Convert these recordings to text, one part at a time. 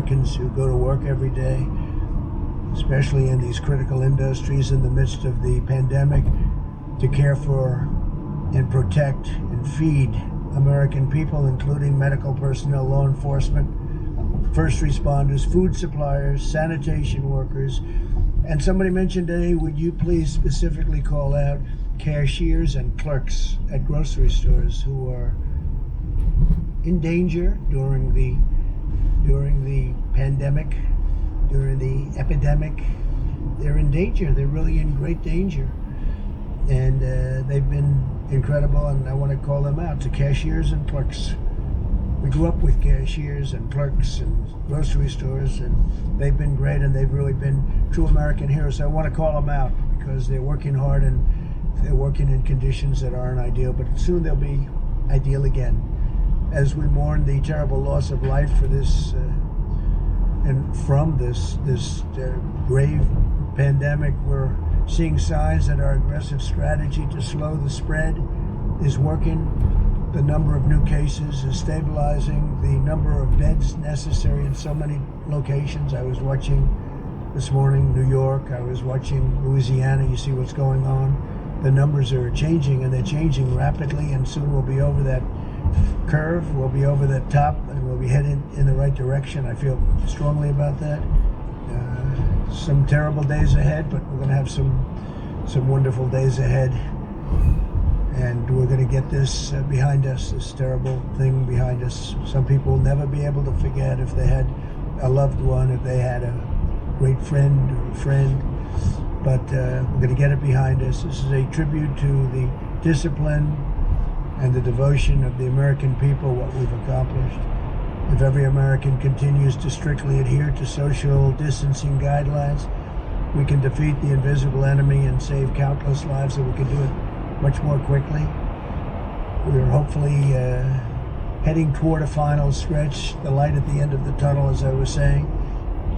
Americans who go to work every day, especially in these critical industries in the midst of the pandemic, to care for and protect and feed American people, including medical personnel, law enforcement, first responders, food suppliers, sanitation workers. And somebody mentioned today, would you please specifically call out cashiers and clerks at grocery stores who are in danger during the pandemic, during the epidemic. They're in danger. They're really in great danger. And they've been incredible, and I want to call them out to cashiers and clerks. We grew up with cashiers and clerks and grocery stores, and they've been great, and they've really been true American heroes. So I want to call them out because they're working hard and they're working in conditions that aren't ideal, but soon they'll be ideal again. As we mourn the terrible loss of life for this and from this grave pandemic, we're seeing signs that our aggressive strategy to slow the spread is working. The number of new cases is stabilizing. The number of beds necessary in so many locations. I was watching this morning New York. I was watching Louisiana. You see what's going on. The numbers are changing, and they're changing rapidly, and soon we'll be over that curve. We'll be over that top, and we'll be headed in the right direction. I feel strongly about that. Some terrible days ahead, but we're going to have some wonderful days ahead. And we're going to get this behind us, this terrible thing behind us. Some people will never be able to forget if they had a loved one, if they had a great friend or a friend. But we're going to get it behind us. This is a tribute to the discipline and the devotion of the American people, what we've accomplished. If every American continues to strictly adhere to social distancing guidelines, we can defeat the invisible enemy and save countless lives, and we can do it much more quickly. We're hopefully heading toward a final stretch, the light at the end of the tunnel, as I was saying.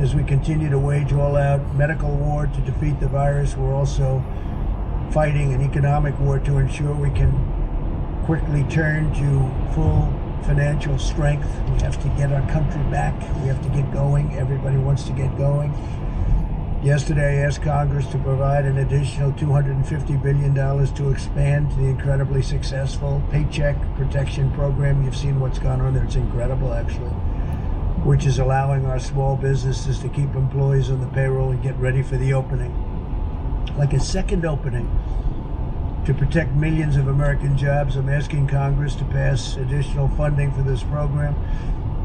As we continue to wage all-out medical war to defeat the virus, we're also fighting an economic war to ensure we can quickly turn to full financial strength. We have to get our country back. We have to get going. Everybody wants to get going. Yesterday, I asked Congress to provide an additional $250 billion to expand the incredibly successful Paycheck Protection Program. You've seen what's gone on there. It's incredible, actually, which is allowing our small businesses to keep employees on the payroll and get ready for the opening. Like a second opening to protect millions of American jobs. I'm asking Congress to pass additional funding for this program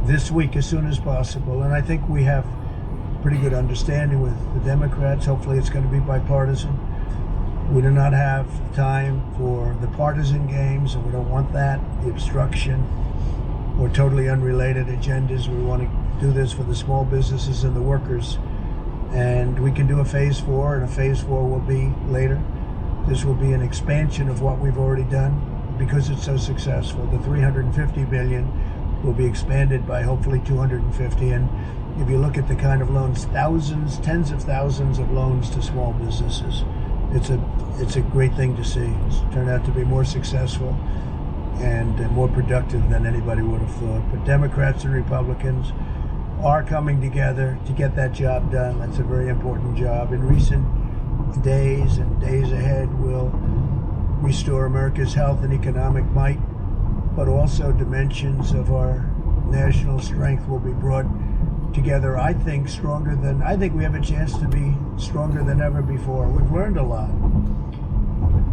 this week as soon as possible. And I think we have pretty good understanding with the Democrats. Hopefully it's going to be bipartisan. We do not have time for the partisan games, and we don't want that, the obstruction or totally unrelated agendas. We want to do this for the small businesses and the workers. And we can do a phase 4, and a phase 4 will be later. This will be an expansion of what we've already done because it's so successful. The $350 billion will be expanded by hopefully $250. And if you look at the kind of loans, thousands, tens of thousands of loans to small businesses, it's a great thing to see. It's turned out to be more successful and more productive than anybody would have thought. But Democrats and Republicans are coming together to get that job done. That's a very important job. In recent days and days ahead, will restore America's health and economic might, but also dimensions of our national strength will be brought together, I think we have a chance to be stronger than ever before. We've learned a lot,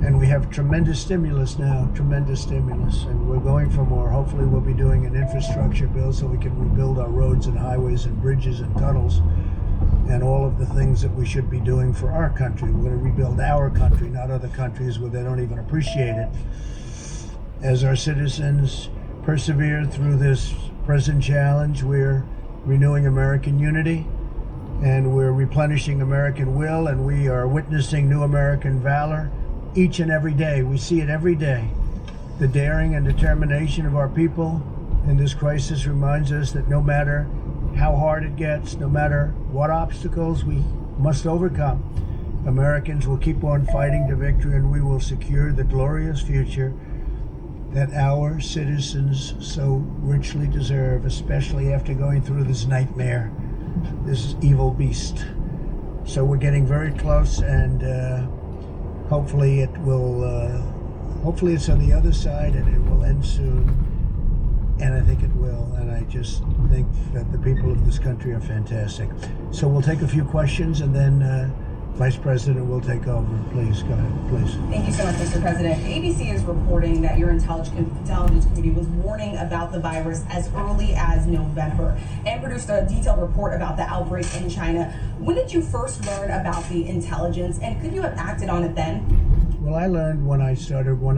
and we have tremendous stimulus now, and we're going for more. Hopefully we'll be doing an infrastructure bill so we can rebuild our roads and highways and bridges and tunnels and all of the things that we should be doing for our country. We're going to rebuild our country, not other countries where they don't even appreciate it. As our citizens persevere through this present challenge, we're renewing American unity, and we're replenishing American will, and we are witnessing new American valor each and every day. We see it every day. The daring and determination of our people in this crisis reminds us that no matter how hard it gets, no matter what obstacles we must overcome, Americans will keep on fighting to victory, and we will secure the glorious future that our citizens so richly deserve, especially after going through this nightmare this evil beast. So we're getting very close, and hopefully it will. Hopefully it's on the other side, and it will end soon. And I think it will. And I just think that the people of this country are fantastic. So we'll take a few questions, and then Vice President will take over. Please, go ahead, please. Thank you so much, Mr. President. ABC is reporting that your intelligence committee was warning about the virus as early as November and produced a detailed report about the outbreak in China. When did you first learn about the intelligence, and could you have acted on it then? Well, I learned when I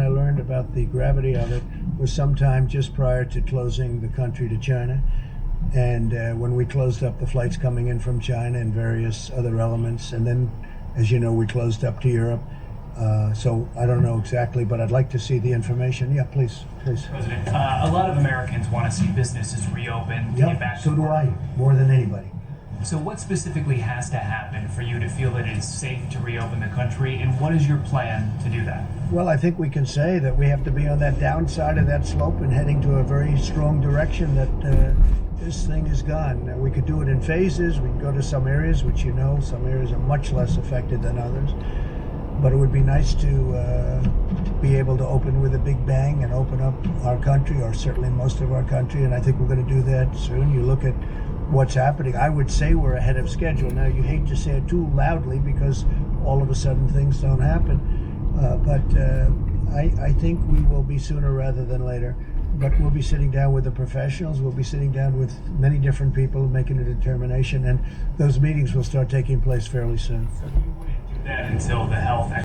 learned about the gravity of it was sometime just prior to closing the country to China. And when we closed up the flights coming in from China and various other elements, and then, as you know, we closed up to Europe. So I don't know exactly, but I'd like to see the information. Yeah, please. President, a lot of Americans want to see businesses reopen, get back so to do work. I, more than anybody. So what specifically has to happen for you to feel that it is safe to reopen the country, and what is your plan to do that? Well, I think we can say that we have to be on that downside of that slope and heading to a very strong direction that this thing is gone. We could do it in phases. We can go to some areas, which you know, some areas are much less affected than others. But it would be nice to be able to open with a big bang and open up our country, or certainly most of our country, and I think we're going to do that soon. You look at what's happening. I would say we're ahead of schedule. Now, you hate to say it too loudly because all of a sudden things don't happen, but I think we will be sooner rather than later. But we'll be sitting down with the professionals. We'll be sitting down with many different people making a determination, and those meetings will start taking place fairly soon. So you wouldn't do that until the health